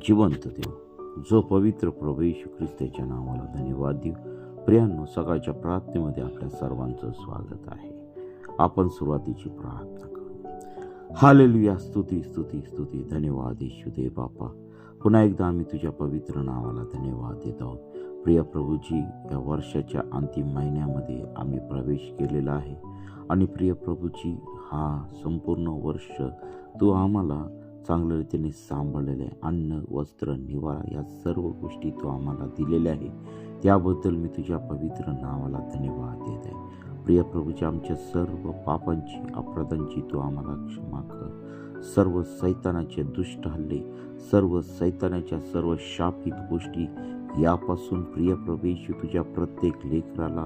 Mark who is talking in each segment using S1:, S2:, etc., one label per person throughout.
S1: जिवंत देव, जो पवित्र प्रभू येशू ख्रिस्ताच्या नावाला धन्यवाद देऊ. प्रियांनो, सकाळच्या प्रार्थनेमध्ये आपल्या सर्वांचं स्वागत आहे. आपण सुरुवातीची प्रार्थना करू. हालेलुया, स्तुती स्तुती स्तुती. धन्यवाद येशू देव बापा. पुन्हा एकदा आम्ही तुझ्या पवित्र नावाला धन्यवाद देत आहोत. प्रिय प्रभूजी, या वर्षाच्या अंतिम महिन्यामध्ये आम्ही प्रवेश केलेला आहे आणि प्रिय प्रभूजी, हा संपूर्ण वर्ष तू आम्हाला चांगल्या रीतीने सांभाळलेले, अन्न वस्त्र निवारा या सर्व गोष्टी तू आम्हाला दिलेल्या आहे. त्याबद्दल मी तुझ्या पवित्र नावाला धन्यवाद देत आहे. प्रिय प्रभूच्या आमच्या सर्व पापांची अपराधांची तू आम्हाला क्षमा कर. सर्व सैतानाचे दुष्ट हल्ले, सर्व सैतानाच्या सर्व शापित गोष्टी यापासून प्रिय प्रभू येशू तुझ्या प्रत्येक लेकराला,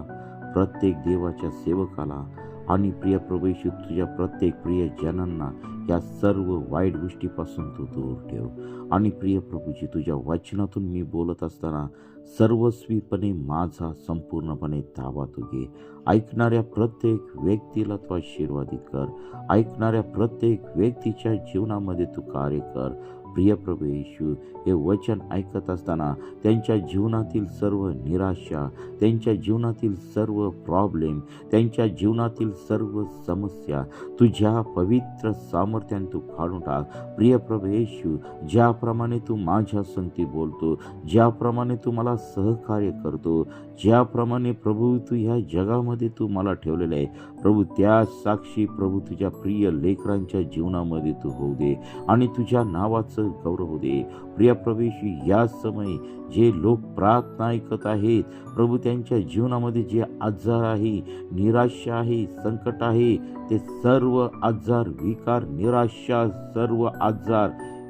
S1: प्रत्येक देवाच्या सेवकाला आणि प्रिय प्रभू येशू तुझ्या प्रत्येक प्रिय जनांना या सर्व वाईट गोष्टीपासून तू दूर ठेव. आणि प्रिय प्रभूजी, तुझ्या वचनातून मी बोलत असताना सर्वस्वीपणे माझा संपूर्णपणे ताबा तू घे. ऐकणाऱ्या प्रत्येक व्यक्तीला तू आशीर्वादित कर. ऐकणाऱ्या प्रत्येक व्यक्तीच्या जीवनामध्ये तू कार्य कर. प्रिय प्रभू येशू, हे वचन ऐकत असताना त्यांच्या जीवनातील सर्व निराशा, त्यांच्या जीवनातील सर्व प्रॉब्लेम, त्यांच्या जीवनातील सर्व समस्या तुझ्या पवित्र सामर्थ्याने तू काढून टाक. प्रिय प्रभू येशू, ज्याप्रमाणे तू माझ्या संगती बोलतो, ज्याप्रमाणे तू मला सहकार्य करतो, ज्याप्रमाणे प्रभू तू ह्या जगामध्ये तू मला ठेवलेलं आहे प्रभू, त्या साक्षी प्रभू तुझ्या प्रिय लेकरांच्या जीवनामध्ये तू होऊ दे आणि तुझ्या नावाचं गौरव होऊ दे. प्रिय प्रभू येशू, या समय जे लोक प्रार्थना ऐकत आहेत प्रभू, त्यांच्या जीवनामध्ये जे आजार आहे, निराशा आहे, संकट आहे, ते सर्व आजार, विकार, निराशा, सर्व आजार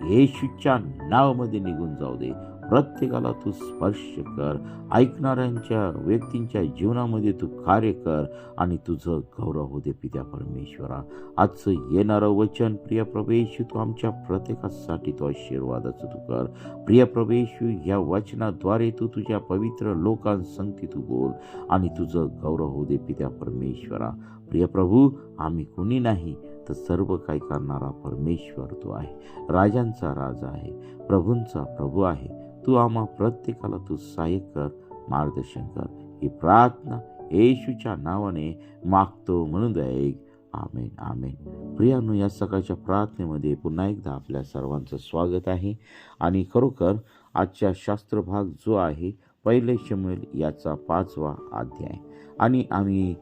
S1: येशूच्या नावामध्ये निघून जाऊ दे. प्रत्येकाला तू स्पर्श कर. ऐकणाऱ्यांच्या व्यक्तींच्या जीवनामध्ये तू कार्य कर आणि तुझं गौरव होऊ दे. पित्या परमेश्वरा, आजचं येणारं वचन प्रिय प्रभू येशू तू आमच्या प्रत्येकासाठी तू आशीर्वादाचं तू कर. प्रिय प्रभू येशू, या वचनाद्वारे तू तुझ्या पवित्र लोकांसंगती तू बोल आणि तुझं गौरव होऊ दे. पित्या परमेश्वरा, प्रिय प्रभू, आम्ही कुणी नाही तर सर्व काही करणारा परमेश्वर तू आहे. राजांचा राजा आहे, प्रभूंचा प्रभू आहे. तू आम्हा प्रत्येकाला तू सहाय्य कर, मार्गदर्शन कर. ही प्रार्थना येशूच्या नावाने मागतो म्हणून ऐक. आमेन आमेन. प्रियांनो, या सकाळच्या प्रार्थनेमध्ये पुन्हा एकदा आपल्या सर्वांचं स्वागत आहे. आणि खरोखर आजच्या शास्त्रभाग जो आहे 1 शमूएल याचा 5वा अध्याय. आणि आम्ही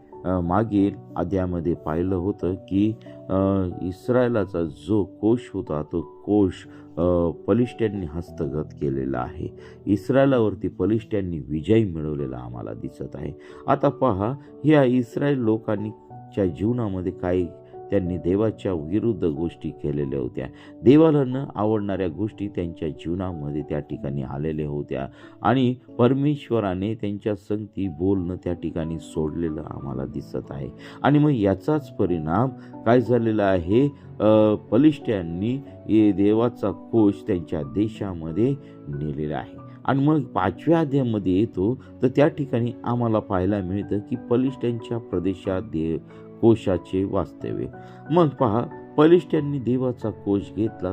S1: मागील अध्यायामध्ये पाहिलं होतं की इस्रायलाचा जो कोश होता तो कोश पलिष्ट्यांनी हस्तगत केलेला आहे. इस्रायलावरती पलिष्ट्यांनी विजय मिळवलेला आम्हाला दिसत आहे. आता पहा, ह्या इस्रायल लोकांच्या जीवनामध्ये काही त्यांनी देवाच्या विरुद्ध गोष्टी केलेल्या होत्या. देवाला न आवडणाऱ्या गोष्टी त्यांच्या जीवनामध्ये त्या ठिकाणी आलेल्या होत्या आणि परमेश्वराने त्यांच्या संगती बोलणं त्या ठिकाणी सोडलेलं आम्हाला दिसत आहे. आणि मग याचाच परिणाम काय झालेला आहे, पलिष्ट्यांनी देवाचा कोश त्यांच्या देशामध्ये नेलेला आहे. आणि मग 5व्या अध्यायामध्ये येतो तर त्या ठिकाणी आम्हाला पाहायला मिळतं की पलिष्ट्यांच्या प्रदेशात कोशाचे वास्तव्य. मग पहा, पलिष्ट्यांनी देवाचा कोश घेतला,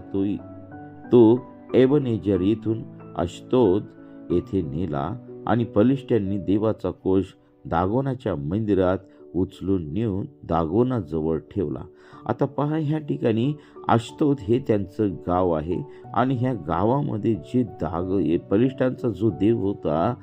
S1: तो एबनेजर येथून अश्तोद येथे नेला आणि पलिष्ट्यांनी देवाचा कोश दागोनाच्या मंदिरात उचलून नेऊन दागोनाजवळ ठेवला. आता पहा, ह्या ठिकाणी अश्तोद हे त्यांचं गाव आहे आणि ह्या गावामध्ये जे पलिष्ट्यांचा जो देव होता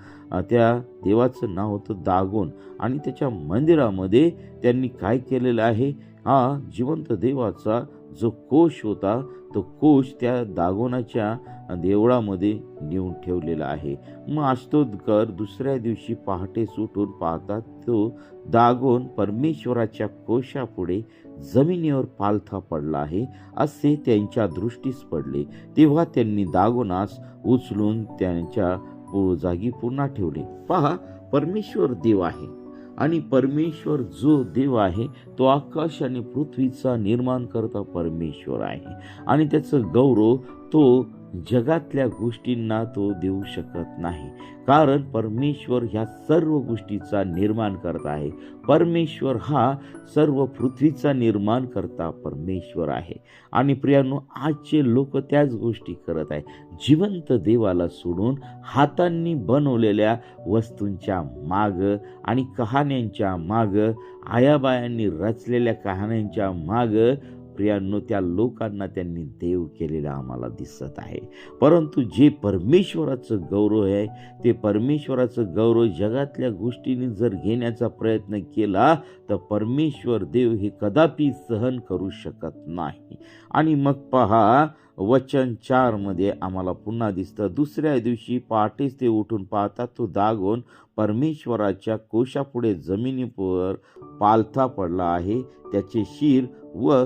S1: त्या देवाचं नाव होतं दागोन आणि त्याच्या मंदिरामध्ये त्यांनी काय केलेलं आहे, हा जिवंत देवाचा जो कोश होता तो कोश त्या दागोनाच्या देवळामध्ये नेऊन ठेवलेला आहे. मग अश्तोदकर दुसऱ्या दिवशी पहाटे उठून पाहतात तो दागोन परमेश्वराच्या कोशापुढे जमिनीवर पालथा पडला आहे असे त्यांच्या दृष्टीस पडले. तेव्हा त्यांनी दागोनास उचलून त्यांच्या जागी पुन्हा ठेवले. पहा, परमेश्वर देव आहे आणि परमेश्वर जो देव आहे तो आकाश आणि पृथ्वीचा निर्माण करता परमेश्वर आहे आणि त्याचं गौरव तो जगातल्या गोष्टींना तो देऊ शकत नाही, कारण परमेश्वर ह्या सर्व गोष्टीचा निर्माण करता आहे. परमेश्वर हा सर्व पृथ्वीचा निर्माण करता परमेश्वर आहे. आणि प्रियांनो, आजचे लोक त्याच गोष्टी करत आहे. जिवंत देवाला सोडून हातांनी बनवलेल्या वस्तूंच्या माग आणि कहाण्यांच्या माग, आयाबायांनी रचलेल्या कहाण्यांच्या माग प्रियांनो त्या लोकांना त्यांनी देव केलेला आम्हाला दिसत आहे. परंतु जे परमेश्वराचं गौरव आहे, ते परमेश्वराचं गौरव जगातल्या गोष्टींनी जर घेण्याचा प्रयत्न केला तर परमेश्वर देव हे कदापि सहन करू शकत नाही. आणि मग पहा, वचन 4 मध्ये आम्हाला पुन्हा दिसतं, दुसऱ्या दिवशी पहाटेच ते उठून पाहतात, तो दागोन परमेश्वराच्या कोशापुढे जमिनीवर पालथा पडला आहे. त्याचे शिर व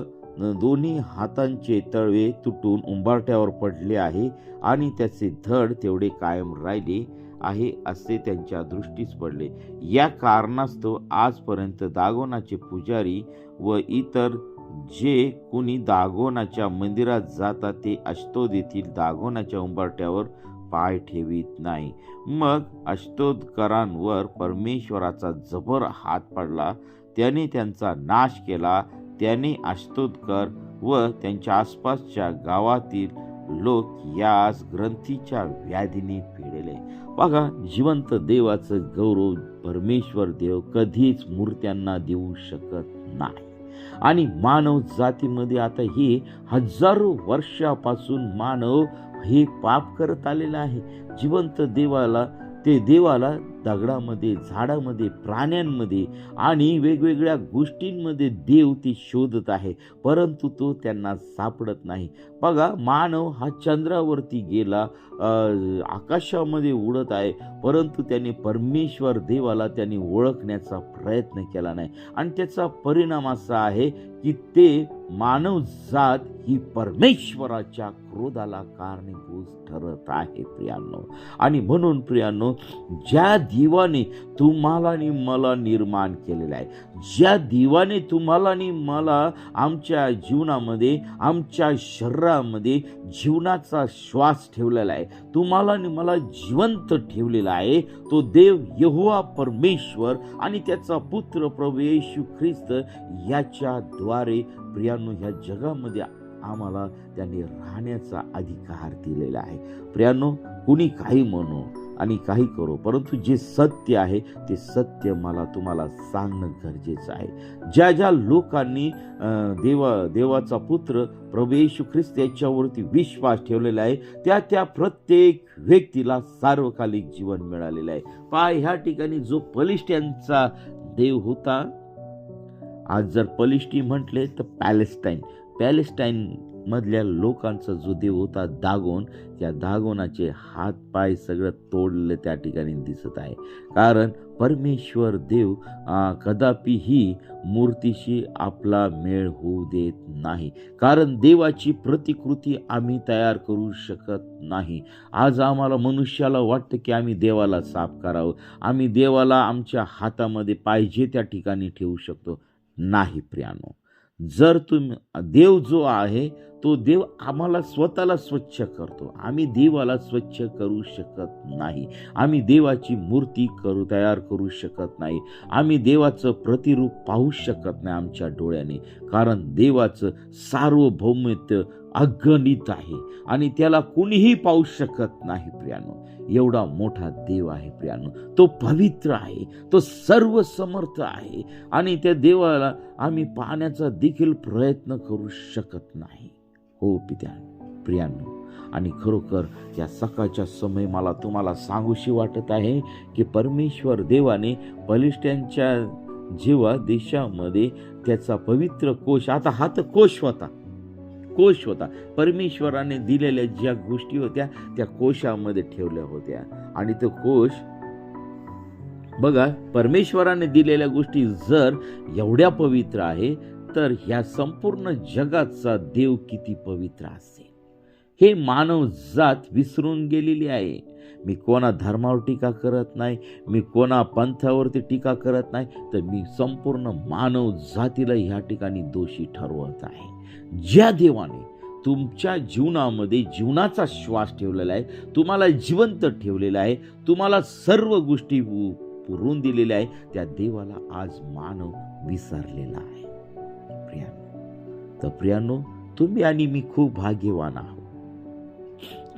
S1: दोन्ही हातांचे तळवे तुटून उंबरठ्यावर पडले आहे आणि त्याचे धड तेवढे कायम राहिले आहे असे त्यांच्या दृष्टीस पडले. या कारणास्तव आजपर्यंत दागोनाचे पुजारी व इतर जे कोणी दागोनाच्या मंदिरात जातात ते अष्टोद येथील दागोनाच्या उंबरठ्यावर पाय ठेवीत नाही. मग अष्टोदकरांवर परमेश्वराचा जबर हात पडला, त्याने त्यांचा नाश केला. त्याने अष्टोदकर व त्यांच्या आसपासच्या गावातील लोक यास ग्रंथीच्या व्याधीने पिडले. बघा, जिवंत देवाचं गौरव परमेश्वर देव कधीच मूर्त्यांना देऊ शकत नाही. आणि मानव जातीमध्ये आता हे हजारो वर्षापासून मानव हे पाप करत आलेला आहे. जिवंत देवाला दगडामध्ये, झाडामध्ये, प्राण्यांमध्ये आणि वेगवेगळ्या गोष्टींमध्ये देव ते शोधत आहे, परंतु तो त्यांना सापडत नाही. बघा, मानव हा चंद्रावरती गेला, आकाशामध्ये उडत आहे, परंतु त्याने परमेश्वर देवाला त्याने ओळखण्याचा प्रयत्न केला नाही. आणि त्याचा परिणाम असा आहे की ते मानव जात ही परमेश्वराच्या क्रोधाला कारणीभूत ठरत आहे प्रियांनो. आणि म्हणून प्रियांनो, ज्या देवाने तुम्हाला आणि मला निर्माण केलेलं आहे, ज्या देवाने तुम्हाला आणि मला आमच्या जीवनामध्ये, आमच्या शरीरामध्ये जीवनाचा श्वास ठेवलेला आहे, तुम्हाला आणि मला जिवंत ठेवलेला आहे, तो देव यहोवा परमेश्वर आणि त्याचा पुत्र प्रभू येशू ख्रिस्त याच्याद्वारे प्रियांनो ह्या जगामध्ये आम्हाला त्यांनी राहण्याचा अधिकार दिलेला आहे. प्रियांनो, कुणी काही म्हणो आणि काही करो, परंतु जे सत्य आहे ते सत्य मला तुम्हाला सांगणं गरजेचं आहे. ज्या ज्या लोकांनी देवाचा पुत्र प्रभू येशू ख्रिस्त याच्यावरती विश्वास ठेवलेला आहे, त्या प्रत्येक व्यक्तीला सार्वकालिक जीवन मिळालेलं आहे. पहा, ह्या ठिकाणी जो पलिष्ट्यांचा देव होता, आज जर पलिष्टी म्हटले तर पॅलेस्टाईन मधल्या लोकांचा जो देव होता दागोन, त्या दागोनाचे हात पाय सगळं तोडले त्या ठिकाणी दिसत आहे. कारण परमेश्वर देव कदापि ही मूर्तीशी आपला मेळ होऊ देत नाही, कारण देवाची प्रतिकृती आम्ही तयार करू शकत नाही. आज आम्हाला मनुष्याला वाटतं की आम्ही देवाला साफ करावं, आम्ही देवाला आमच्या हातामध्ये पाहिजे त्या ठिकाणी ठेवू शकतो. नाही प्रियानो, जर देव जो आहे तो देव आम्हाला स्वतःला स्वच्छ करतो. आम्ही देवाला स्वच्छ करू शकत नाही. आम्ही देवाची मूर्ती तयार करू शकत नाही. आम्ही देवाचं प्रतिरूप पाहू शकत नाही आमच्या डोळ्याने, कारण देवाचं सार्वभौमत्व अगणित आहे आणि त्याला कुणीही पाहू शकत नाही प्रियानो. एवढा मोठा देव आहे प्रियानो, तो पवित्र आहे, तो सर्व समर्थ आहे आणि त्या देवाला आम्ही पाहण्याचा देखील प्रयत्न करू शकत नाही. हो प्रियानो, आणि खरोखर या सकाळच्या समय मला तुम्हाला सांगूशी वाटत आहे की परमेश्वर देवाने पलिष्ट्यांच्या जेव्हा देशामध्ये त्याचा पवित्र कोश, आता हा तर कोश होता, परमेश्वराने दिलेल्या ज्या गोष्टी होत्या त्या कोशामध्ये ठेवल्या होत्या. आणि तो कोश, बघा, परमेश्वराने दिलेल्या गोष्टी जर एवढ्या पवित्र आहे तर ह्या संपूर्ण जगाचा देव किती पवित्र असेल हे मानव जात विसरून गेलेली आहे. मी कोणा धर्मावर टीका करत नाही, मी कोणा पंथावरती टीका करत नाही, तर मी संपूर्ण मानव जातीला ह्या ठिकाणी दोषी ठरवत आहे. ज्या देवाने तुमच्या जीवनामध्ये जीवनाचा श्वास ठेवलेला आहे, तुम्हाला जिवंत ठेवलेला आहे, तुम्हाला सर्व गोष्टी पुरवून दिलेल्या आहे, त्या देवाला आज मानव विसरलेला आहे. तर प्रियांनो, तुम्ही आणि मी खूप भाग्यवान आहोत.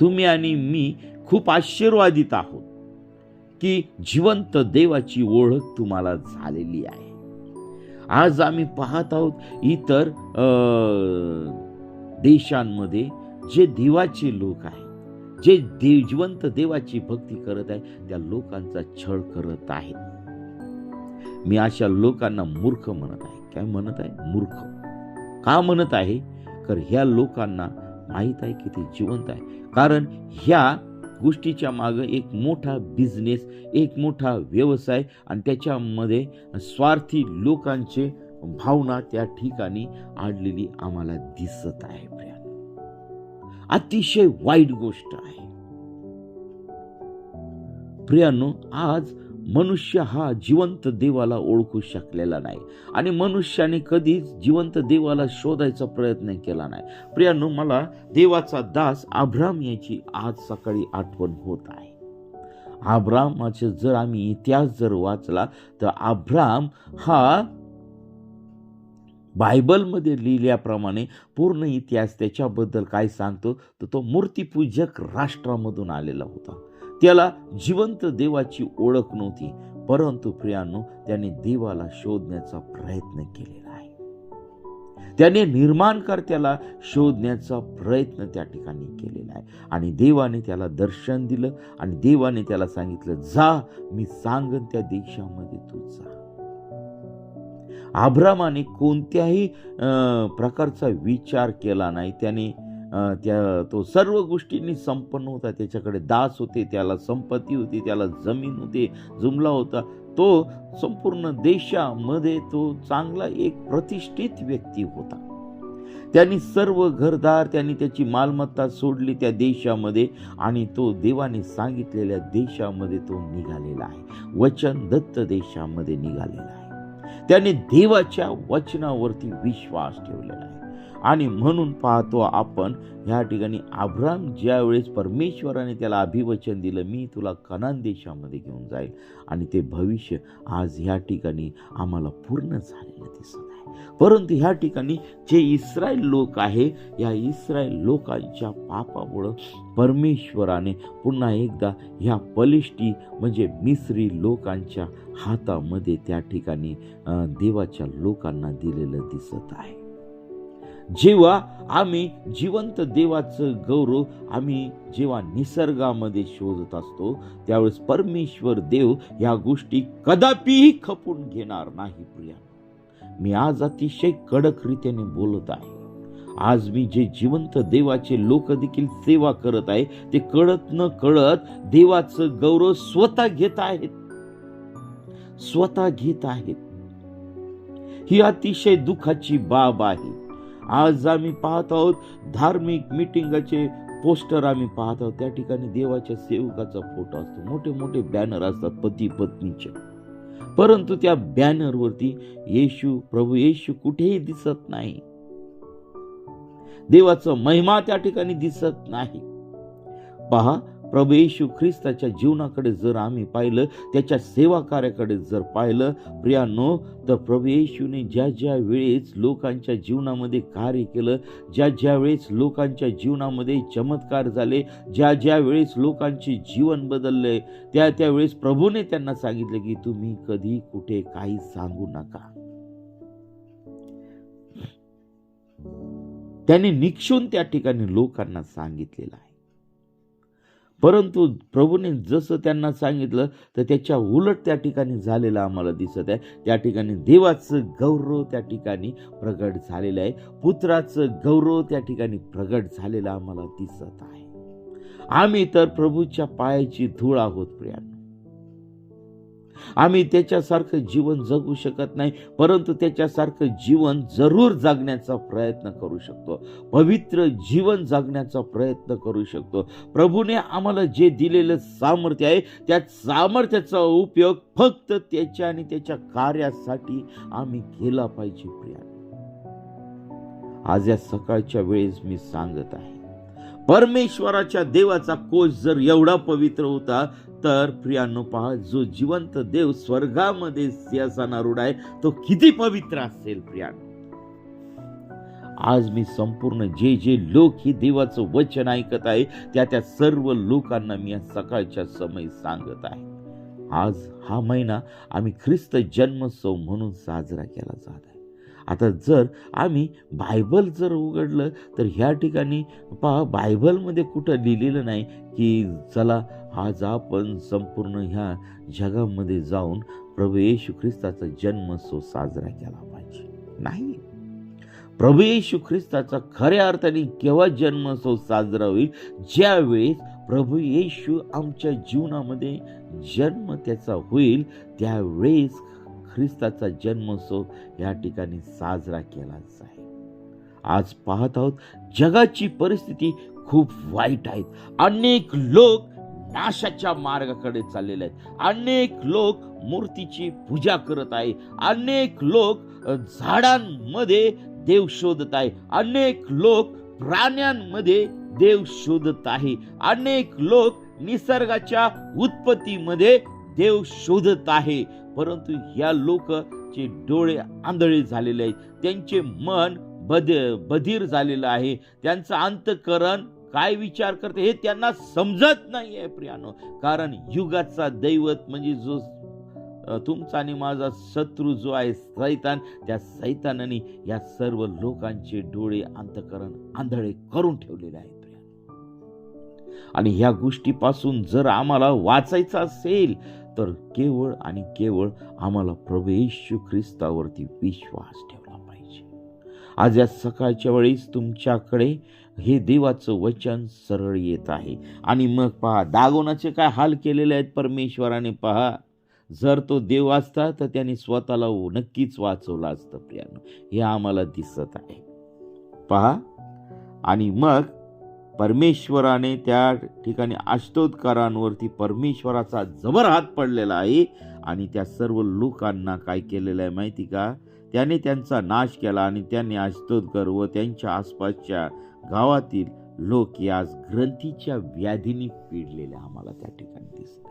S1: तुम्ही आणि मी खूप आशीर्वादित आहोत की जिवंत देवाची ओळख तुम्हाला झालेली आहे. आज आम्ही पाहत आहोत इतर देशांमध्ये जे देवाचे लोक आहेत, जे जिवंत देवाची भक्ती करत आहे, त्या लोकांचा छळ करत आहेत. मी अशा लोकांना मूर्ख म्हणत आहे. काय म्हणत आहे? मूर्ख. का म्हणत आहे? कारण ह्या लोकांना माहीत आहे की ते जिवंत आहे. कारण ह्या गोष्टीच्या मागे एक मोठा बिझनेस, एक मोठा व्यवसाय आणि त्याच्यामध्ये स्वार्थी लोकांचे भावना त्या ठिकाणी आणलेली आम्हाला दिसत आहे. अतिशय वाईट गोष्ट आहे. प्रियांनो, आज मनुष्य हा जिवंत देवाला ओळखू शकलेला नाही आणि मनुष्याने कधीच जिवंत देवाला शोधायचा प्रयत्न केला नाही. प्रियांनो, मला देवाचा दास अब्राम याची आज सकाळी आठवण होत आहे. अब्रामाचे जर आम्ही इतिहास जर वाचला तर अब्राम हा बायबलमध्ये लिहिल्याप्रमाणे पूर्ण इतिहास त्याच्याबद्दल काय सांगतो तर तो मूर्तीपूजक राष्ट्रामधून आलेला होता. त्याला जिवंत देवाची ओळख नव्हती, परंतु प्रियांनो, त्याने देवाला शोधण्याचा प्रयत्न केलेला आहे. त्याने निर्माणकर्त्याला शोधण्याचा प्रयत्न त्या ठिकाणी केलेला आहे आणि देवाने त्याला दर्शन दिलं आणि देवाने त्याला सांगितलं, जा, मी सांगन त्या देशामध्ये तू जा. अब्रामाने कोणत्याही प्रकारचा विचार केला नाही. त्याने तो सर्व गोष्टींनी संपन्न होता. त्याच्याकडे दास होते, त्याला संपत्ती होती, त्याला जमीन होती, जुमला होता. तो संपूर्ण देशामध्ये तो चांगला एक प्रतिष्ठित व्यक्ती होता. त्यांनी सर्व घरदार, त्यांनी त्याची मालमत्ता सोडली त्या देशामध्ये आणि तो देवाने सांगितलेल्या देशामध्ये तो निघालेला आहे. वचन दत्त देशामध्ये निघालेला आहे. त्याने देवाच्या वचनावरती विश्वास ठेवलेला आहे आणि म्हणून पाहतो आपण ह्या ठिकाणी अब्राम ज्या वेळेस परमेश्वराने त्याला अभिवचन दिलं, मी तुला कनान देशामध्ये घेऊन जाईल, आणि ते भविष्य आज ह्या ठिकाणी आम्हाला पूर्ण झालेलं दिसत आहे. परंतु ह्या ठिकाणी जे इस्रायल लोक आहे, या इस्रायल लोकांच्या पापामुळं परमेश्वराने पुन्हा एकदा ह्या पलिष्टी म्हणजे मिस्री लोकांच्या हातामध्ये त्या ठिकाणी देवाच्या लोकांना दिलेलं दिसत आहे. जेव्हा आम्ही जिवंत देवाचं गौरव आम्ही जेव्हा निसर्गामध्ये शोधत असतो, त्यावेळेस परमेश्वर देव या गोष्टी कदापिही खपून घेणार नाही. प्रिया, मी आज अतिशय कडक रीतीने बोलत आहे. आज मी जे जिवंत देवाचे लोक देखील सेवा करत आहे, ते कळत न कळत देवाचं गौरव स्वतः घेत आहेत. ही अतिशय दुःखाची बाब आहे. आज आम्ही पाहत आहोत धार्मिक मीटिंगाचे पोस्टर आम्ही पाहत आहोत, त्या ठिकाणी देवाच्या सेवकाचा फोटो असतो, मोठे मोठे बॅनर असतात पती पत्नीचे, परंतु त्या बॅनरवरती प्रभू येशू कुठेही दिसत नाही. देवाचं महिमा त्या ठिकाणी दिसत नाही. पहा, प्रभू येशू ख्रिस्ताच्या जीवनाकडे जर आम्ही पाहिलं, त्याच्या सेवा कार्याकडे जर पाहिलं प्रियांनो, तर प्रभू येशूने ज्या ज्या वेळेस लोकांच्या जीवनामध्ये कार्य केलं, ज्या ज्या वेळेस लोकांच्या जीवनामध्ये चमत्कार झाले, ज्या ज्या वेळेस लोकांचे जीवन बदलले, त्या वेळेस प्रभूने त्यांना सांगितलं की तुम्ही कधी कुठे काही सांगू नका. त्याने निक्षून त्या ठिकाणी लोकांना सांगितलेलं आहे. परंतु प्रभूने जसं त्यांना सांगितलं तर त्याच्या उलट त्या ठिकाणी झालेलं आम्हाला दिसत आहे. त्या ठिकाणी देवाचं गौरव त्या ठिकाणी प्रगट झालेलं आहे, पुत्राचं गौरव त्या ठिकाणी प्रगट झालेलं आम्हाला दिसत आहे. आम्ही तर प्रभूच्या पायाची धूळ आहोत प्रियांनो. आम्ही त्याच्यासारखं जीवन जगू शकत नाही, परंतु त्याच्यासारखं जीवन जरूर जगण्याचा प्रयत्न करू शकतो. पवित्र जीवन जगण्याचा प्रयत्न करू शकतो. प्रभूने आम्हाला जे दिलेलं सामर्थ्य आहे, त्या सामर्थ्याचा उपयोग फक्त त्याच्या आणि त्याच्या कार्यासाठी आम्ही केला पाहिजे. प्रिया, आज या सकाळच्या वेळेस मी सांगत आहे, परमेश्वराच्या देवाचा कोश जर एवढा पवित्र होता, तर प्रियांनो पहा, जो जिवंत देव स्वर्गामध्ये सिंहासनारूढ आहे तो किती पवित्र असेल प्रियांनो. आज मी संपूर्ण जे लोक ही देवाचं वचन ऐकत आहे, त्या सर्व लोकांना मी या सकाळच्या समय सांगत आहे, आज हा महिना आम्ही ख्रिस्त जन्मोत्सव म्हणून साजरा केला जात आहे. आता जर आम्ही बायबल जर उघडलं तर ह्या ठिकाणी पहा, बायबलमध्ये कुठं लिहिलेलं नाही की चला आज आपण संपूर्ण ह्या जगामध्ये जाऊन प्रभू येशू ख्रिस्ताचा जन्मोत्सव साजरा केला पाहिजे. नाही, प्रभू येशू ख्रिस्ताचा खऱ्या अर्थाने केव्हा जन्मोत्सव साजरा होईल, ज्यावेळेस प्रभू येशू आमच्या जीवनामध्ये जन्म त्याचा होईल, त्यावेळेस ख्रिस्ताचा जन्मोत्सव या ठिकाणी साजरा केला जाईल. आज पाहत आहोत जगाची परिस्थिती खूप वाईट आहे. अनेक लोक नाशाच्या मार्गाकडे चाललेले आहेत. अनेक लोक मूर्तीची पूजा करत आहे. अनेक लोक झाडांमध्ये देव शोधत आहे. अनेक लोक प्राण्यांमध्ये देव शोधत आहे. अनेक लोक निसर्गाच्या उत्पत्तीमध्ये देव शोधत आहे. परंतु या लोकांचे डोळे आंधळे झालेले आहेत. त्यांचे मन बधीर झालेलं आहे. त्यांचं अंतःकरण काय विचार करते हे त्यांना समजत नाही आहे प्रियानो. कारण युगाचा दैवत म्हणजे जो तुमचा आणि माझा शत्रू जो आहे सैतान, त्या सैतानाने या सर्व लोकांचे डोळे अंतःकरण आंधळे करून ठेवलेले आहेत. आणि ह्या गोष्टीपासून जर आम्हाला वाचायचं असेल तर केवळ आणि केवळ आम्हाला प्रभू येशू ख्रिस्तावरती विश्वास ठेवला पाहिजे. आज या सकाळच्या वेळेस तुमच्याकडे हे देवाचं वचन सरळ येत आहे. आणि मग पहा, दागोनाचे काय हाल केलेले आहेत परमेश्वराने. पहा, जर तो देव असता तर त्याने स्वतःला नक्कीच वाचवलं असतं प्रियानो. हे आम्हाला दिसत आहे. पहा, आणि मग परमेश्वराने त्या ठिकाणी अष्टोदकारांवरती परमेश्वराचा जबर हात पडलेला आहे. आणि त्या सर्व लोकांना काय केलेलं आहे माहिती का? त्याने त्यांचा नाश केला. आणि त्यांनी अष्टोदकर व त्यांच्या आसपासच्या गावातील लोक याच ग्रंथीच्या व्याधीने पिडलेले आम्हाला त्या ठिकाणी दिसत.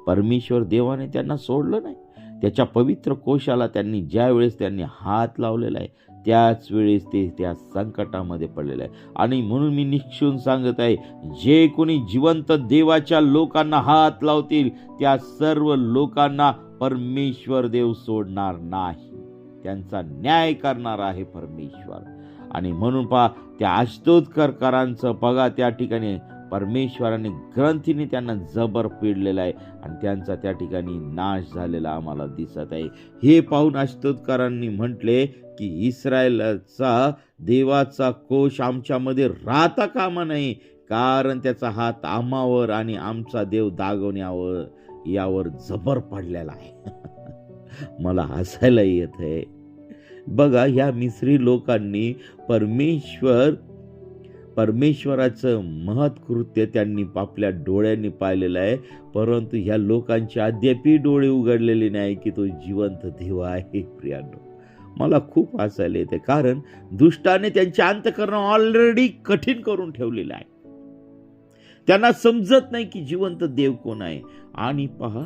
S1: परमेश्वर देवाने त्यांना सोडलं नाही. त्याच्या पवित्र कोशाला त्यांनी ज्या वेळेस त्यांनी हात लावलेला आहे त्याच वेळेस ते त्या संकटामध्ये पडलेलं आहे. आणि म्हणून मी निश्चून सांगत आहे, जे कोणी जिवंत देवाच्या लोकांना हात लावतील त्या सर्व लोकांना परमेश्वर देव सोडणार नाही. त्यांचा न्याय करणार आहे परमेश्वर. आणि म्हणून पहा, त्या अष्टोदकरांचं बघा, त्या ठिकाणी परमेश्वराने ग्रंथीने त्यांना जबर पिडलेला आहे आणि त्यांचा त्या ठिकाणी नाश झालेला आम्हाला दिसत आहे. हे पाहून अष्टोदकारांनी म्हटले की इस्रायलचा देवाचा कोश आमच्यामध्ये राहता कामा नाही, कारण त्याचा हात आम्हावर आणि आमचा देव दागवण्यावर यावर जबर पडलेला आहे. मला हसायला येत आहे. बघा, ह्या मिस्री लोकांनी परमेश्वराचं महत्कृत्य त्यांनी आपल्या डोळ्यांनी पाहिलेलं आहे. परंतु ह्या लोकांचे अद्यापही डोळे उघडलेले नाही की तो जिवंत देव आहे. प्रियांनो, मला खूप हसायला येते, कारण दुष्टाने त्यांचे अंतःकरण ऑलरेडी कठीण करून ठेवलेलं आहे. त्यांना समजत नाही की जिवंत देव कोण आहे. आणि पहा,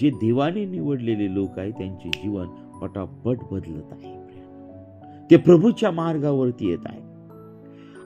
S1: जे देवाने निवडलेले लोक आहे त्यांचे जीवन पटापट बदलत आहे. ते प्रभूच्या मार्गावरती येत आहे.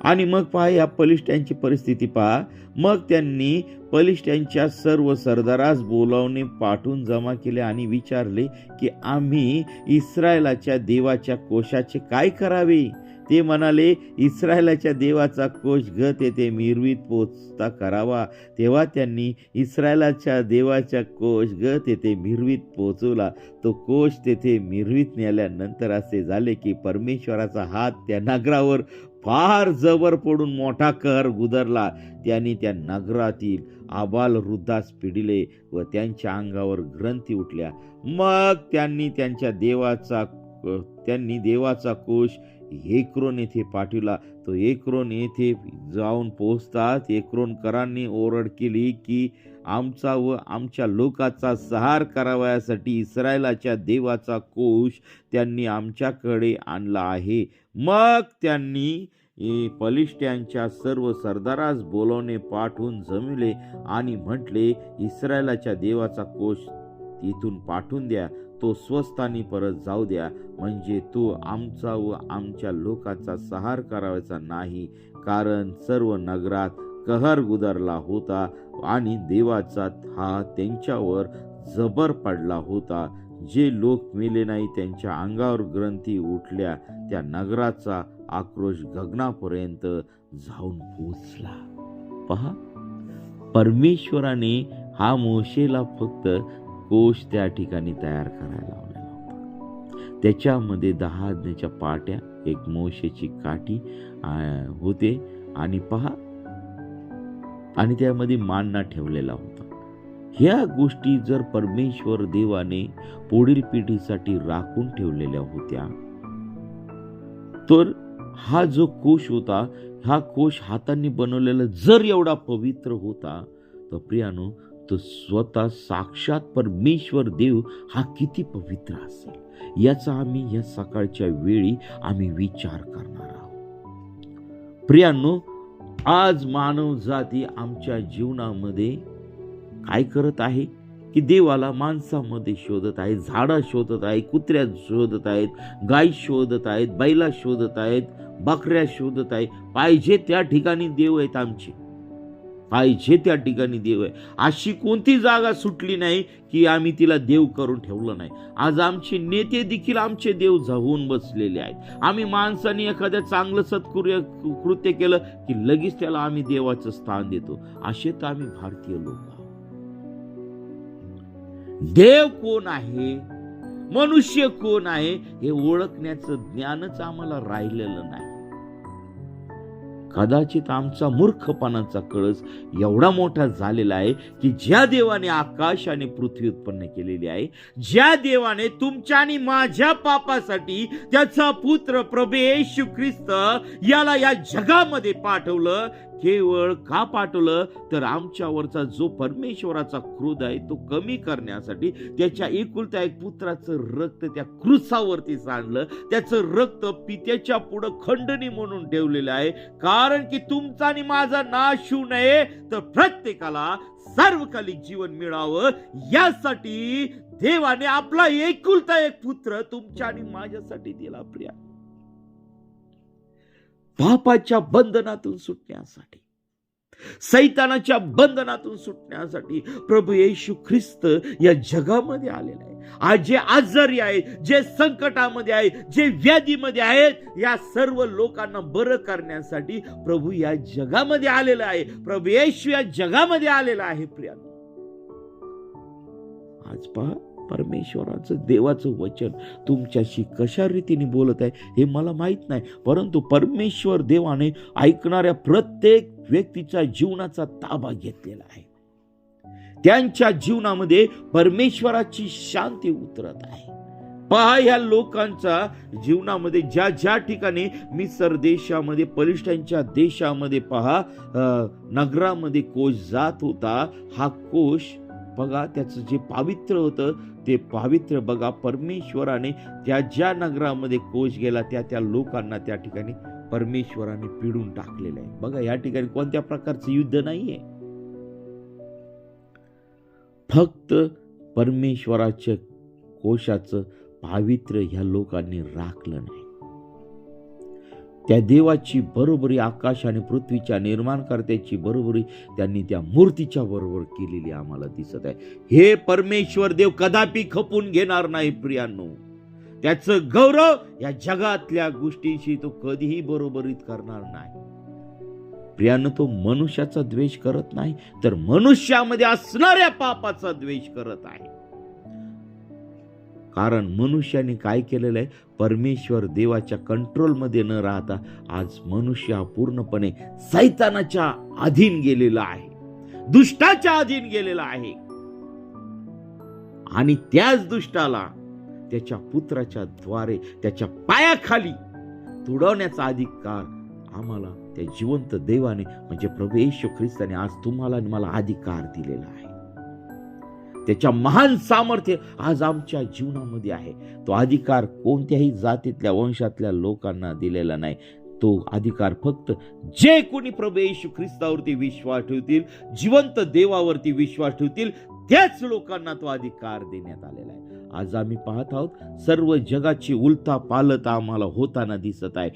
S1: आणि मग पहा, या पलिष्ठ्यांची परिस्थिती पहा. मग त्यांनी पलिष्ठ्यांच्या सर्व सरदारास बोलावणे पाठवून जमा केले आणि विचारले की आम्ही इस्रायलाच्या देवाच्या कोशाचे काय करावे? ते म्हणाले, इस्रायलाच्या देवाचा कोश गत येथे मिरवीत पोचता करावा. तेव्हा त्यांनी इस्रायलाच्या देवाच्या कोश गत येथे मिरवीत पोचवला. तो कोश तेथे मिरवीत नेल्यानंतर असे झाले की परमेश्वराचा हात त्या नगरावर फार जबर पडून मोठा कहर गुदरला. त्यांनी त्या नगरातील आबाल वृद्धास पिडिले व त्यांच्या अंगावर ग्रंथी उठल्या. मग त्यांनी देवाचा कोश एक्रोन येथे पाठविला. तो एक्रोन येथे जाऊन पोहोचताच एक्रोनकरांनी ओरड केली की आमचा व आमच्या लोकाचा संहार करावयासाठी इस्रायलाच्या देवाचा कोश त्यांनी आमच्याकडे आणला आहे. मग त्यांनी पलिष्ट्यांच्या सर्व सरदारास बोलावणे पाठवून जमविले आणि म्हटले, इस्रायलाच्या देवाचा कोष इथून पाठवून द्या, तो स्वस्थानी परत जाऊ द्या, म्हणजे तो आमचा व आमच्या लोकांचा सहार करायचा नाही, कारण सर्व नगरात कहर गुदरला होता आणि देवाचा हा त्यांच्यावर जबर पडला होता. जे लोक मेले नाही त्यांच्या अंगावर ग्रंथी उठल्या. त्या नगराचा आक्रोश गगनापर्यंत जाऊन पोचला. पहा, परमेश्वराने हा मोशेला फक्त कोष त्या ठिकाणी तयार करायला लावलेला होता. त्याच्यामध्ये 10 आज्ञेच्या पाट्या, एक मोशेची काठी होते आणि पहा, आणि त्यामध्ये मानना ठेवलेला होता. ह्या गोष्टी जर परमेश्वर देवाने पुढील पिढीसाठी राखून ठेवलेल्या होत्या, तर हा जो कोष होता, हा कोष हातांनी बनवलेला जर एवढा पवित्र होता, तर प्रियानो, तो स्वतः साक्षात परमेश्वर देव हा किती पवित्र असेल याचा आम्ही या सकाळच्या वेळी विचार करणार आहोत. प्रियानो, आज मानव जाती आमच्या जीवनामध्ये काय करत आहे की देवाला माणसामध्ये शोधत आहे, झाडा शोधत आहे, कुत्र्या शोधत आहेत, गाय शोधत आहेत, बैला शोधत आहेत, बकऱ्या शोधत आहे. पाहिजे त्या ठिकाणी देव आहेत आमचे, पाहिजे त्या ठिकाणी देव आहे. अशी कोणती जागा सुटली नाही की आम्ही तिला देव करून ठेवलं नाही. आज आमचे नेते देखील आमचे देव जाऊन बसलेले आहेत. आम्ही माणसाने एखाद्या चांगलं कृत्य केलं की लगेच त्याला आम्ही देवाचं स्थान देतो. असे तर आम्ही भारतीय लोक आहोत. देव कोण आहे, मनुष्य कोण आहे हे ओळखण्याचं ज्ञानच आम्हाला राहिलेलं नाही. कदाचित आमचा मूर्खपणाचा कळस एवढा मोठा झालेला आहे की ज्या देवाने आकाश आणि पृथ्वी उत्पन्न केलेली आहे, ज्या देवाने तुमच्या आणि माझ्या पापासाठी त्याचा पुत्र प्रभू येशू ख्रिस्त याला या जगामध्ये पाठवलं, केवळ का पाठवलं तर आमच्यावरचा जो परमेश्वराचा क्रोध आहे तो कमी करण्यासाठी त्याच्या एकुलत्या एक पुत्राचं रक्त त्या क्रूसावरती सांडलं. त्याचं रक्त पित्याच्या पुढे खंडणी म्हणून ठेवलेलं आहे, कारण की तुमचा आणि माझा नाश होऊ नये, तर प्रत्येकाला सार्वकालिक जीवन मिळावं यासाठी देवाने आपला एकुलता एक पुत्र तुमच्या आणि माझ्यासाठी दिला. प्रिया, पापाच्या बंधनातून सुटण्यासाठी, सैतानाच्या बंधनातून सुटण्यासाठी प्रभू येशू ख्रिस्त या जगामध्ये आलेला आहे. आज जे आजारी आहेत, जे संकटामध्ये आहेत, जे व्याधीमध्ये आहेत, या सर्व लोकांना बरं करण्यासाठी प्रभू या जगामध्ये आलेला आहे. प्रभू येशू या जगामध्ये आलेला आहे. प्रिया, आज पहा, परमेश्वराचं देवाचं वचन तुमच्याशी कशा रीतीने बोलत आहे हे मला माहित नाही, परंतु परमेश्वर देवाने ऐकणाऱ्या प्रत्येक व्यक्तीच्या जीवनाचा ताबा घेतलेला आहे. त्यांच्या जीवनामध्ये परमेश्वराची शांती उतरत आहे. पहा, या लोकांच्या जीवनामध्ये ज्या ज्या ठिकाणी मिस्र देशामध्ये, पलिष्ट्यांच्या देशामध्ये पहा, नगरामध्ये कोष जात होता, हा कोष बघा, त्याचं जे पावित्र्य होतं ते पावित्र्य बघा, परमेश्वराने त्या ज्या नगरामध्ये कोष गेला त्या लोकांना त्या ठिकाणी परमेश्वराने पिडून टाकलेलं आहे. बघा, या ठिकाणी कोणत्या प्रकारचं युद्ध नाहीये, फक्त परमेश्वराच्या कोशाचं पावित्र्य ह्या लोकांनी राखलं नाही. त्या देवाची बरोबरी, आकाश आणि पृथ्वीच्या निर्माणकर्त्याची बरोबरी त्यांनी त्या मूर्तीच्या बरोबर केलेली आम्हाला दिसत आहे. हे परमेश्वर देव कदापि खपून घेणार नाही. प्रियांनो, त्याचं गौरव या जगातल्या गोष्टींशी तो कधीही बरोबरीत करणार नाही. प्रियांनो, तो मनुष्याचा द्वेष करत नाही, तर मनुष्यामध्ये असणाऱ्या पापाचा द्वेष करत आहे. कारण मनुष्याने काय केलेलं आहे, परमेश्वर देवाच्या कंट्रोलमध्ये न राहता आज मनुष्य हा पूर्णपणे सैतानाच्या अधीन गेलेला आहे, दुष्टाच्या अधीन गेलेला आहे. आणि त्याच दुष्टाला त्याच्या पुत्राच्या द्वारे त्याच्या पायाखाली तुडवण्याचा अधिकार आम्हाला त्या जिवंत देवाने म्हणजे प्रभू येशू ख्रिस्ताने आज तुम्हाला आणि मला अधिकार दिलेला आहे. त्याच्या महान सामर्थ्य आज आमच्या जीवनामध्ये आहे. तो अधिकार कोणत्याही जातीतल्या वंशातल्या लोकांना दिलेला नाही. तो अधिकार फक्त जे कोणी प्रभू येशू ख्रिस्तावरती विश्वास ठेवतील, जिवंत देवावरती विश्वास ठेवतील, त्याच लोकांना तो अधिकार देण्यात आलेला आहे. आज आम्ही पाहत आहोत सर्व जगाची उलथा पालत आम्हाला होताना दिसत आहे.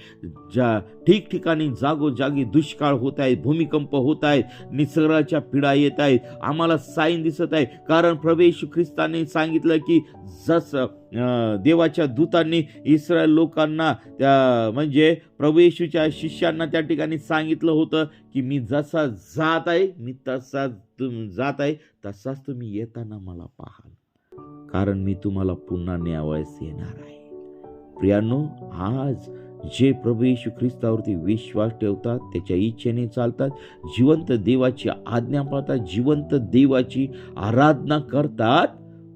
S1: ज्या ठिकठिकाणी जागोजागी दुष्काळ होत आहे, भूमिकंप होत आहेत, निसर्गाच्या पीडा येत आहेत, आम्हाला साईन दिसत आहे. कारण प्रभू येशू ख्रिस्ताने सांगितलं की जसं देवाच्या दूतांनी इस्रायल लोकांना म्हणजे प्रभू येशूच्या शिष्यांना त्या ठिकाणी सांगितलं होतं की मी जसा जात आहे, मी तसाच जात आहे, तसाच तुम्ही येताना मला पाहाल, कारण मी तुम्हाला पुन्हा न्यावयास येणार आहे. प्रियांनो, आज जे प्रभू येशू ख्रिस्तावरती विश्वास ठेवतात, त्याच्या इच्छेने चालतात, जिवंत देवाची आज्ञा पाळतात, जिवंत देवाची आराधना करतात,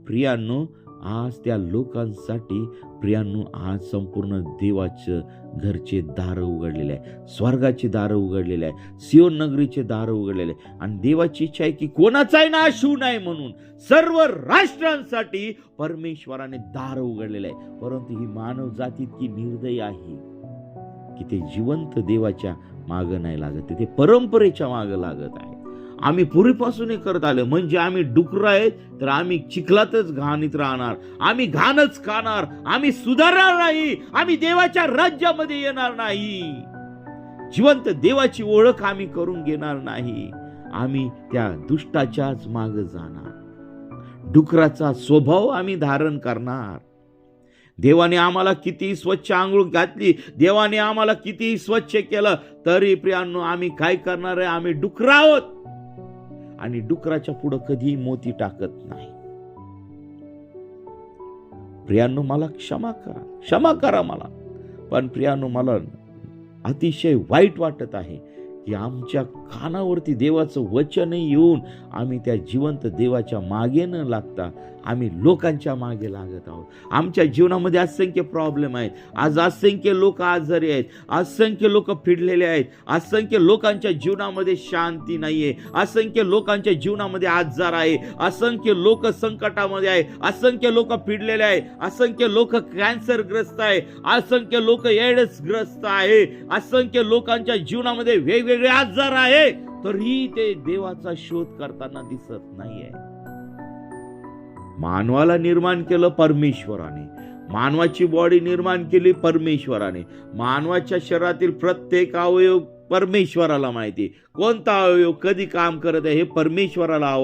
S1: प्रियांनो, आज त्या लोकांसाठी प्रियांनो आज संपूर्ण देवाचं घरचे दार उघडलेले आहे, स्वर्गाचे दार उघडलेले आहे, सियोन नगरीचे दार उघडलेले आहे. आणि देवाची इच्छा आहे की कोणाचाही नाश होऊ नये म्हणून सर्व राष्ट्रांसाठी परमेश्वराने दार उघडलेले आहे. परंतु ही मानव जाती इतकी निर्दयी आहे की ते जिवंत देवाच्या मागं नाही लागत, ते परंपरेच्या मागं लागत आहे. आम्ही पूर्वीपासून हे करत आलो, म्हणजे आम्ही डुकरं आहेत तर आम्ही चिखलातच घाणीत राहणार, आम्ही घाणच खाणार, आम्ही सुधारणार नाही, आम्ही देवाच्या राज्यामध्ये येणार नाही, जिवंत देवाची ओळख आम्ही करून घेणार नाही, आम्ही त्या दुष्टाच्याच मागे जाणार, डुकराचा स्वभाव आम्ही धारण करणार. देवाने आम्हाला किती स्वच्छ आंघोळ घातली, देवाने आम्हाला किती स्वच्छ केलं, तरी प्रियांनो आम्ही काय करणार आहे? आम्ही डुकर आहोत आणि डुकराच्या पुढे कधी मोती टाकत नाही. प्रियांनो, मला क्षमा करा मला. पण प्रियांनो, मला अतिशय वाईट वाटत आहे की आमच्या कानावरती देवाचं वचन येऊन आम्ही त्या जिवंत देवाच्या मागे न लागता आम्ही लोकांच्या मागे लागत आहोत. आमच्या जीवनामध्ये असंख्य प्रॉब्लेम आहेत. आज असंख्य लोक आजारी आहेत, असंख्य लोक पिडलेले आहेत, असंख्य लोकांच्या जीवनामध्ये शांती नाहीये, असंख्य लोकांच्या जीवनामध्ये आजार आहे, असंख्य लोक संकटामध्ये आहे, असंख्य लोक पिडलेले आहे, असंख्य लोक कॅन्सरग्रस्त आहे, असंख्य लोक एड्सग्रस्त आहे, असंख्य लोकांच्या जीवनामध्ये वेगवेगळे आजार आहे, तरीही ते देवाचा शोध करताना दिसत नाहीये. मानवाला निर्माण केलं परमेश्वराने, मानवाची बॉडी निर्माण केली परमेश्वराने, मानवाच्या शरीरातील प्रत्येक अवयव परमेश्वराला माहिती, कोणता अवयव कधी काम करत आहे हे परमेश्वराला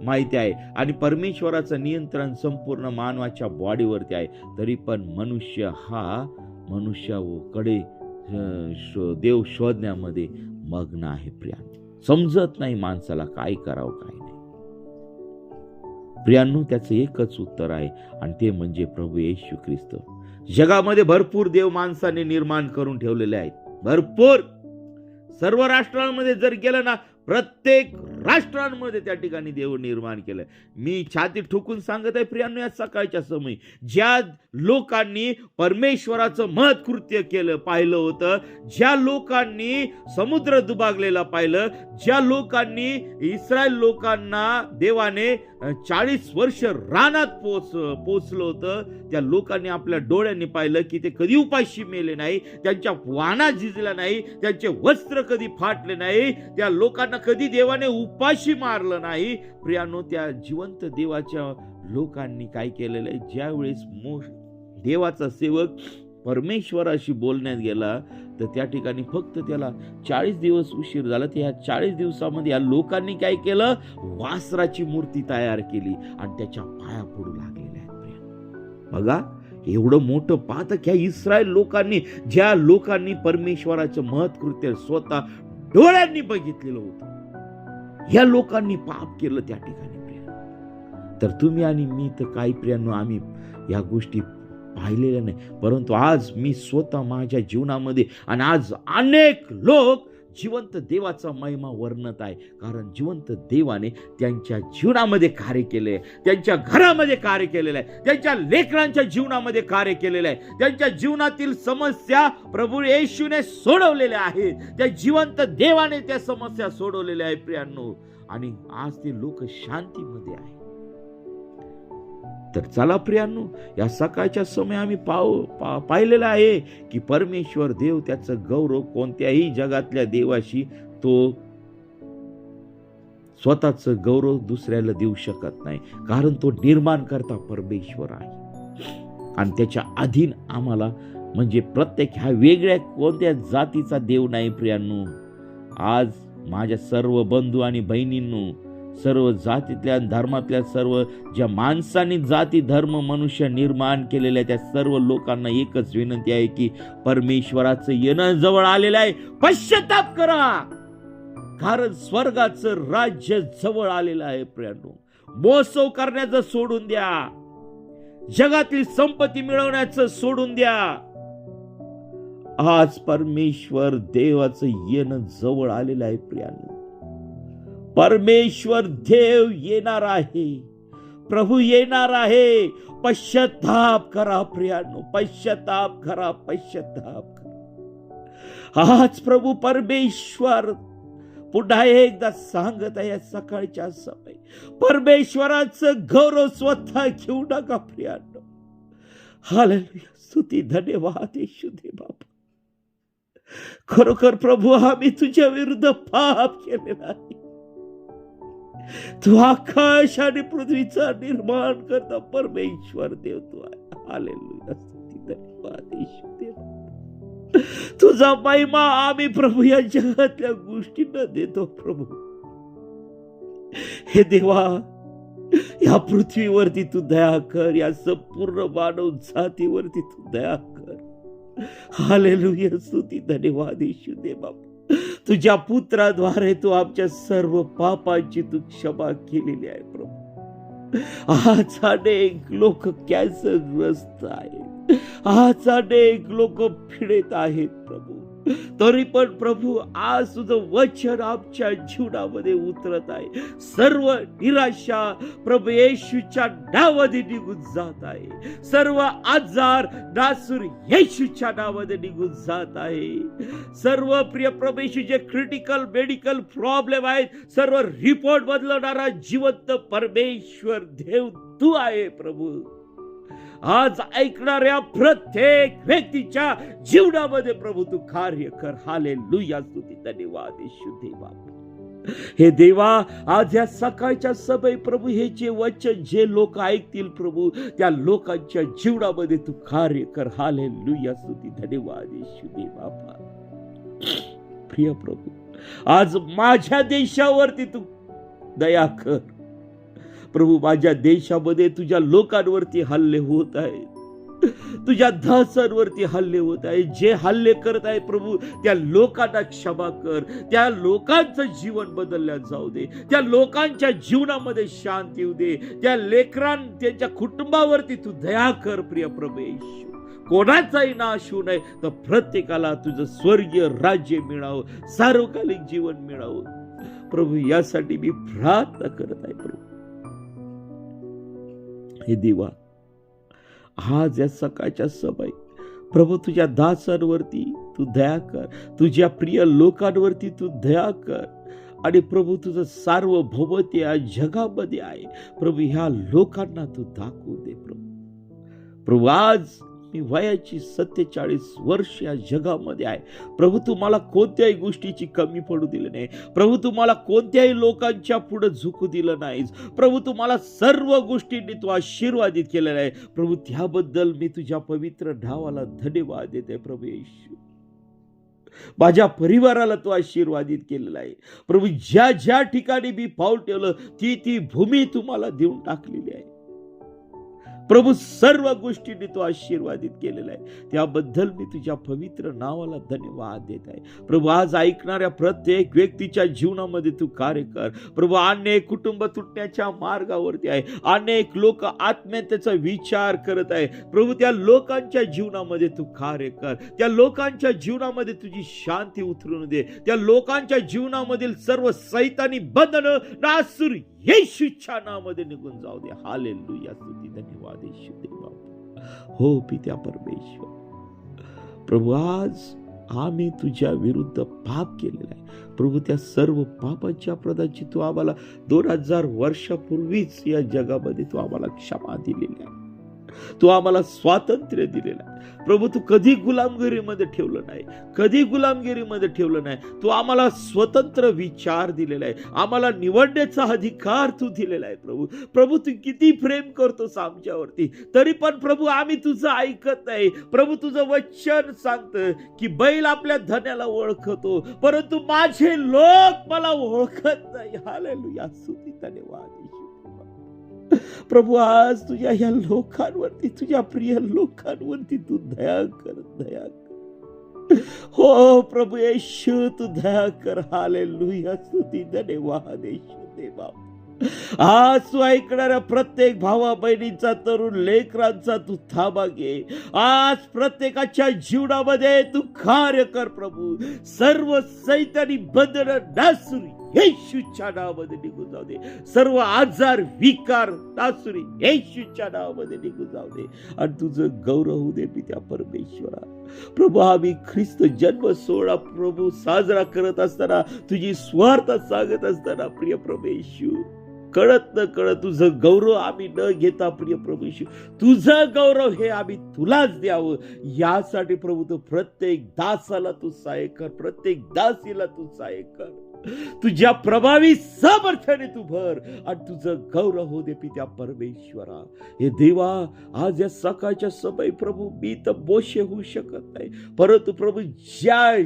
S1: माहिती आहे. आणि परमेश्वराचं नियंत्रण संपूर्ण मानवाच्या बॉडीवरती आहे. तरी पण मनुष्याकडे देव शोधण्यामध्ये मग्न आहे. समजत नाही माणसाला काय करावं काय नाही. प्रियांनो, त्याचं एकच उत्तर आहे आणि ते म्हणजे प्रभू येशू ख्रिस्त. जगामध्ये भरपूर देव माणसाने निर्माण करून ठेवलेले आहेत, भरपूर. सर्व राष्ट्रांमध्ये जर गेलं ना, प्रत्येक राष्ट्रांमध्ये त्या ठिकाणी देव निर्माण केलंय. मी छाती ठोकून सांगत आहे प्रियांनो, या सकाळच्या समयी ज्या लोकांनी परमेश्वराचं महत् कृत्य पाहिलं होतं, ज्या लोकांनी समुद्र दुभागलेला पाहिलं, ज्या लोकांनी इस्रायल लोकांना देवाने 40 वर्ष रानात पोचलं होतं, त्या लोकांनी आपल्या डोळ्यांनी पाहिलं की ते कधी उपाशी मेले नाही, त्यांच्या वाणा झिजला नाही, त्यांचे वस्त्र कधी फाटले नाही, त्या लोकांना कधी देवाने उपाशी मारलं नाही. प्रियांनो, त्या जिवंत देवाच्या लोकांनी काय केलेलं आहे? ज्यावेळेस देवाचा सेवक परमेश्वराशी बोलण्यात गेला तर त्या ठिकाणी फक्त त्याला 40 दिवस उशीर झाला. तर ह्या 40 दिवसामध्ये या लोकांनी काय केलं? वासराची मूर्ती तयार केली आणि त्याच्या पाया पडू लागलेल्या आहेत. बघा, एवढं मोठं पाहतं की इस्रायल लोकांनी, ज्या लोकांनी परमेश्वराचं महत् कृत्य स्वतः डोळ्यांनी बघितलेलं होतं, या लोकांनी पाप केलं त्या ठिकाणी. तर तुम्ही आणि मी तर काही प्रियांनो आम्ही या गोष्टी पाहिलेल्या नाही, परंतु आज मी स्वतः माझ्या जीवनामध्ये आणि आज अनेक लोक जिवंत देवाचा महिमा वर्णत आहे. कारण जिवंत देवाने त्यांच्या जीवनामध्ये कार्य केले, त्यांच्या घरामध्ये कार्य केलेलं आहे, त्यांच्या लेकरांच्या जीवनामध्ये कार्य केलेलं आहे, त्यांच्या जीवनातील समस्या प्रभू येशूने सोडवलेल्या आहेत, त्या जिवंत देवाने त्या समस्या सोडवलेल्या आहेत प्रियांनो. आणि आज ते लोक शांतीमध्ये आहे. तर चला प्रियांनो, या सकाळच्या समय आम्ही पाहिलेलं आहे की परमेश्वर देव त्याचं गौरव कोणत्याही जगातल्या देवाशी तो स्वतःच गौरव दुसऱ्याला देऊ शकत नाही, कारण तो निर्माण करता परमेश्वर आहे आणि त्याच्या अधीन आम्हाला म्हणजे प्रत्येक ह्या वेगळ्या कोणत्या जातीचा देव नाही प्रियांनो. आज माझ्या सर्व बंधू आणि बहिणींनो, सर्व जातीतल्या धर्मातल्या सर्व ज्या माणसांनी जाती धर्म मनुष्य निर्माण केलेल्या त्या सर्व लोकांना एकच विनंती आहे की परमेश्वराचं येणं जवळ आलेलं आहे, पश्चाताप करा, कारण स्वर्गाचं राज्य जवळ आलेलं आहे. प्रियांनो, मोसव करण्याचं सोडून द्या, जगातली संपत्ती मिळवण्याचं सोडून द्या. आज परमेश्वर देवाचं येणं जवळ आलेलं आहे. प्रियांनो, परमेश्वर देव येणार आहे, प्रभू येणार आहे. पश्चाताप करा प्रियांनो, पश्चाताप करा, पश्चाताप करा. आज प्रभू परमेश्वर पुन्हा एकदा सांगत आहे सकाळच्या समय, परमेश्वराचं गौरव स्वतः घेऊ नका प्रियांनो. हालेलुया, स्तुती, धन्यवाद येशू बाबा. खरोखर प्रभू, आम्ही तुझ्या विरुद्ध पाप केलेला आहे. तू आकाश आणि पृथ्वीचा निर्माण करता परमेश्वर देव तू आहे. हालेलुया, स्तुती, धन्यवाद येशू देवा. तुझा महिमा आम्ही प्रभू या जगातल्या गोष्टींना देतो. प्रभू हे देवा, या पृथ्वीवरती तू दया कर, या संपूर्ण मानव जातीवरती तू दया कर. हालेलुया, स्तुती, धन्यवाद येशू देवा. तुझ्या पुत्राद्वारे तू आमच्या सर्व पापांची तू क्षमा केलेली आहे प्रभू. आज अनेक लोक कॅन्सरग्रस्त आहेत, आज अनेक लोक पीडित आहेत प्रभू. तरी पण प्रभू, आज तुझं वचन आमच्या जीवनामध्ये उतरत आहे. सर्व निराशा प्रभू येशूच्या नावाने निघून जात आहे. सर्व आजार नासूर येशूच्या नावाने निघून जात आहे. सर्व प्रिय प्रभू येशू, जे क्रिटिकल मेडिकल प्रॉब्लेम आहेत, सर्व रिपोर्ट बदलणारा जिवंत परमेश्वर देव तू आहे प्रभू. आज ऐकणाऱ्या प्रत्येक व्यक्तीच्या जीवनामध्ये प्रभू तू कार्य कर. हालेलुया, स्तुती, धन्यवाद येशू देवा. हे देवा, आज या सकाळच्या सभेत प्रभू हे जे वचन जे लोक ऐकतील प्रभू, त्या लोकांच्या जीवनामध्ये तू कार्य कर. हालेलुया, स्तुती, धन्यवाद येशू देवा. प्रिय प्रभू, आज माझ्या देशावरती तू दया कर प्रभू. माझ्या देशामध्ये तुझ्या लोकांवरती हल्ले होत आहेत, तुझ्या दासांवरती हल्ले होत आहेत. जे हल्ले करत आहेत प्रभू, त्या लोकांना क्षमा कर. त्या लोकांचं जीवन बदलल्या जाऊ दे, त्या लोकांच्या जीवनामध्ये शांती येऊ दे. त्या त्यांच्या कुटुंबावरती तू दया कर प्रिय प्रभू येशू. कोणाचाही नाश होऊ नये, तर प्रत्येकाला तुझं स्वर्गीय राज्य मिळावं, सार्वकालिक जीवन मिळावं प्रभू. यासाठी मी प्रार्थना करत आहे प्रभू. हे देवा, आज या सकाळच्या समय प्रभू तुझ्या दासांवरती तू दया कर, तुझ्या प्रिय लोकांवरती तू दया कर. आणि प्रभू तुझं सार्वभौमत्व या जगामध्ये आहे प्रभू, ह्या लोकांना तू दाखवू दे प्रभू. प्रभू, आज मी वयाची 47 वर्ष या जगामध्ये आहे प्रभू. तू मला कोणत्याही गोष्टीची कमी पडू दिलं नाही प्रभू. तू मला कोणत्याही लोकांच्या पुढे झुकू दिलं नाहीस प्रभू. तू मला सर्व गोष्टींनी तू आशीर्वादित केलेलं आहे प्रभू. त्याबद्दल मी तुझ्या पवित्र नावाला धन्यवाद देते प्रभू येशू. माझ्या परिवाराला तू आशीर्वादित केलेला आहे प्रभू. ज्या ज्या ठिकाणी मी पाऊल ठेवलं ती भूमी तुम्हाला देऊन टाकलेली आहे प्रभू. सर्व गोष्टींनी तू आशीर्वादित केलेला आहे, त्याबद्दल मी तुझ्या पवित्र नावाला धन्यवाद देत आहे प्रभू. आज ऐकणाऱ्या प्रत्येक व्यक्तीच्या जीवनामध्ये तू कार्य कर प्रभू. अनेक कुटुंब तुटण्याच्या मार्गावरती आहे, अनेक लोक आत्महत्येचा विचार करत आहे प्रभू. त्या लोकांच्या जीवनामध्ये तू कार्य कर. त्या लोकांच्या जीवनामध्ये तुझी शांती उतरून दे. त्या लोकांच्या जीवनामधील सर्व सैतानी बंधन नासूर येशूच्या नावामध्ये निघून जाऊ दे. हालेलुया, स्तुती, धन्यवाद येशू देवा. हो पित्या परमेश्वर प्रभू, आज आम्ही तुझ्या विरुद्ध पाप केलेला आहे प्रभू त्या सर्व पापाच्या अपराधाची तू आम्हाला 2000 वर्षापूर्वीच या जगामध्ये तू आम्हाला क्षमा दिलेली आहे. तू आम्हाला स्वातंत्र्य दिलेलं आहे. प्रभू तू कधी गुलामगिरीमध्ये ठेवलं नाही, कधी गुलामगिरीमध्ये ठेवलं नाही. तू आम्हाला स्वतंत्र विचार दिलेला आहे, आम्हाला निवडण्याचा अधिकार तू दिलेला आहे. प्रभू तू किती प्रेम करतोस आमच्यावरती, तरी पण प्रभू आम्ही तुझं ऐकत नाही. प्रभू तुझं वचन सांगतं की बैल आपल्या धन्याला ओळखतो, परंतु माझे लोक मला ओळखत नाही. हालेलुया, स्तुती धन्यवाद प्रभू. आज तुझ्या ह्या लोकांवरती, तुझ्या प्रिय लोकांवरती तू दया कर, दया कर. हो प्रभू येशू तू दया कर. हालेलुया, स्तुती धन्यवाद येशू देवा. आज तू ऐकणाऱ्या प्रत्येक भावा बहिणींचा, तरुण लेकरांचा तू ताबा घे. आज प्रत्येकाच्या जीवनामध्ये तू कार्य कर प्रभू. सर्व सैतानी बंधन नासुरी येशूच्या नावामध्ये निघून जाऊ दे. सर्व आजार विकार नासुरी येशूच्या नावामध्ये निघून जाऊ दे. आणि तुझं गौरव होऊ दे पित्या परमेश्वरा. प्रभू आम्ही ख्रिस्त जन्म सोहळा प्रभू साजरा करत असताना, तुझी स्वार्थ सांगत असताना प्रिय प्रभू, कळत न कळत तुझं गौरव आम्ही न घेता प्रिय प्रभू, तुझं गौरव हे आम्ही तुलाच द्यावं. यासाठी प्रभू तू प्रत्येक दासाला तू सहाय्य कर, प्रत्येक दासीला तू सहाय्य कर. तुझ्या प्रभावी सामर्थ्याने तू भर आणि तुझं गौरव हो दे पित्या परमेश्वरा. हे देवा, आज या सकाळच्या समय प्रभू मी तर बोशे होऊ शकत नाही, परंतु प्रभू ज्या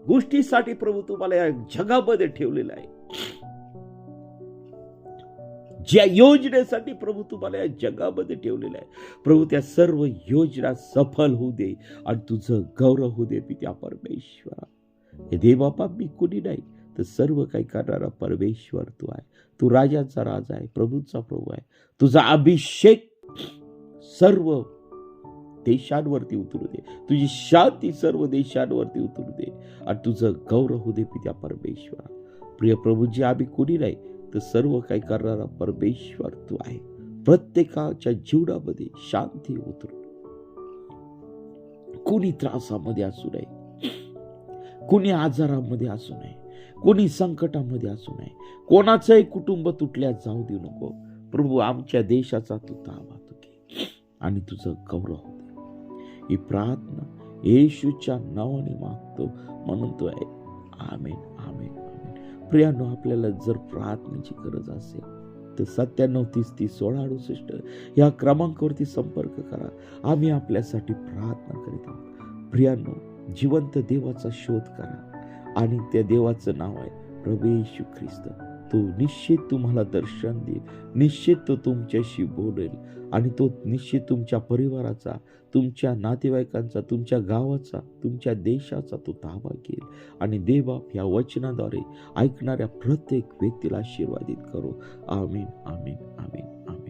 S1: गोष्टीसाठी प्रभू तुम्हाला या जगामध्ये ठेवलेलं आहे, ज्या योजनेसाठी प्रभू तुम्हाला या जगामध्ये ठेवलेलं आहे प्रभू, त्या सर्व योजना सफल होऊ दे आणि तुझं गौरव होऊ दे पित्या परमेश्वरा. हे देवबापा, मी कुणी नाही तर सर्व काही करणारा परमेश्वर तू आहे. तू राजाचा राजा आहे, प्रभूचा प्रभू आहे. तुझा अभिषेक सर्व देशांवरती उतरू दे, तुझी शांती सर्व देशांवरती उतरू दे आणि तुझं गौरव होऊ दे पित्या परमेश्वरा. प्रिय प्रभूजी, आम्ही कुणी नाही तर सर्व काही करणारा परमेश्वर तू आहे. प्रत्येकाच्या जीवनामध्ये शांती उतरू. कोणी त्रासामध्ये असू नये, कोणी आजारामध्ये असू नये, कोणी संकटामध्ये असू नये, कोणाचंही कुटुंब तुटल्या जाऊ देऊ नको. प्रभू आमच्या देशाचा तू ताबा तू घे आणि तुझं गौरव होऊ दे. ही प्रार्थना येशूच्या नावाने मागतो म्हणून तो आहे. आमेन, आमेन, आमेन. प्रियांनो, आपल्याला जर प्रार्थनेची गरज असेल तर 9730301668 या क्रमांकावरती संपर्क करा. आम्ही आपल्यासाठी प्रार्थना करीत आहोत. प्रियांनो, जिवंत देवाचा शोध करा आणि त्या देवाचं नाव आहे प्रभू येशू ख्रिस्त. तो निश्चित तुम्हाला दर्शन देईल, निश्चित तो तुमच्याशी बोलेल आणि तो निश्चित तुमच्या परिवाराचा, तुमच्या नातेवाईकांचा, तुमच्या गावाचा, तुमच्या देशाचा तो ताबा घेईल. आणि देवबाप या वचनाद्वारे ऐकणाऱ्या प्रत्येक व्यक्तीला आशीर्वादित करो. आमीन, आमीन, आमीन, आमीन.